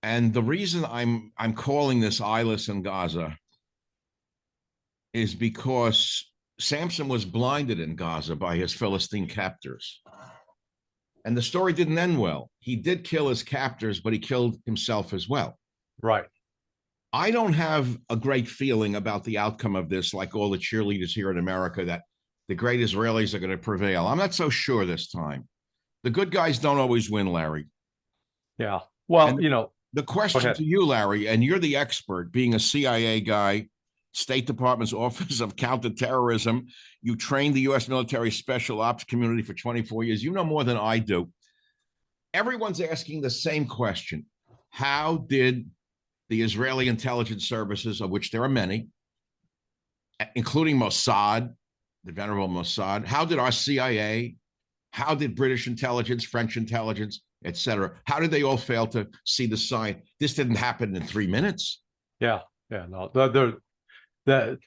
And the reason I'm calling this eyeless in Gaza is because Samson was blinded in Gaza by his Philistine captors. And the story didn't end well. He did kill his captors, but he killed himself as well. Right. I don't have a great feeling about the outcome of this, like all the cheerleaders here in America, that the great Israelis are going to prevail. I'm not so sure this time. The good guys don't always win, Larry. Yeah. Well, And the question to you, Larry, and you're the expert, being a CIA guy, State Department's Office of Counterterrorism. You trained the U.S. military special ops community for 24 years. You know more than I do. Everyone's asking the same question. How did the Israeli intelligence services, of which there are many, including Mossad, the venerable Mossad, how did our CIA, how did British intelligence, French intelligence, etc., how did they all fail to see the sign? This didn't happen in 3 minutes. Yeah. No,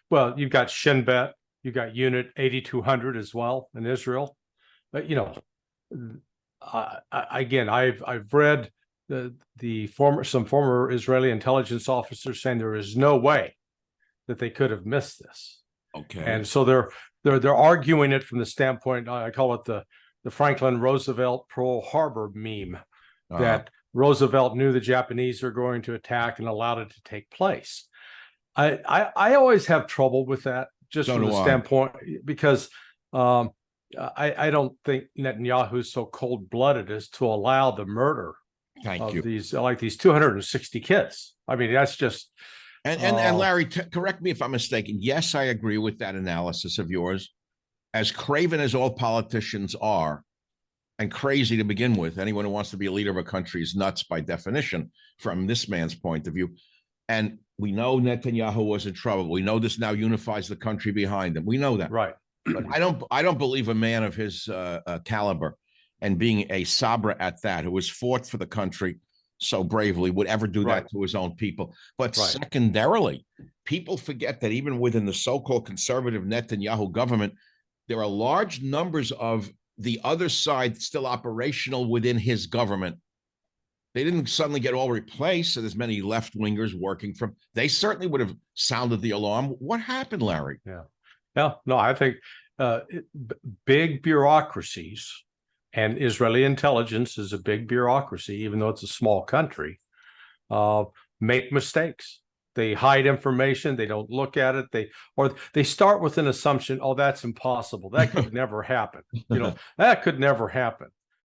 well, you've got Shin Bet, you've got Unit 8200 as well in Israel. But again, I've read some former Israeli intelligence officers saying there is no way that they could have missed this. Okay. And so they're arguing it from the standpoint, I call it the Franklin Roosevelt Pearl Harbor meme, that Roosevelt knew the Japanese were going to attack and allowed it to take place. I always have trouble with that, just from the standpoint, because I don't think Netanyahu is so cold-blooded as to allow the murder of these 260 kids. I mean, that's just. And Larry, correct me if I'm mistaken. Yes, I agree with that analysis of yours. As craven as all politicians are, and crazy to begin with, anyone who wants to be a leader of a country is nuts by definition, from this man's point of view. And we know Netanyahu was in trouble. We know this now unifies the country behind him. We know that. Right. But I don't believe a man of his caliber, and being a Sabra at that, who has fought for the country so bravely, would ever do that to his own people. But secondarily, people forget that even within the so-called conservative Netanyahu government, there are large numbers of the other side still operational within his government. They didn't suddenly get all replaced, so there's many left-wingers working from. They certainly would have sounded the alarm. What happened, Larry? Yeah. No, I think big bureaucracies, and Israeli intelligence is a big bureaucracy, even though it's a small country, make mistakes. They hide information. They don't look at it. They start with an assumption, oh, that's impossible. That could never happen. That could never happen.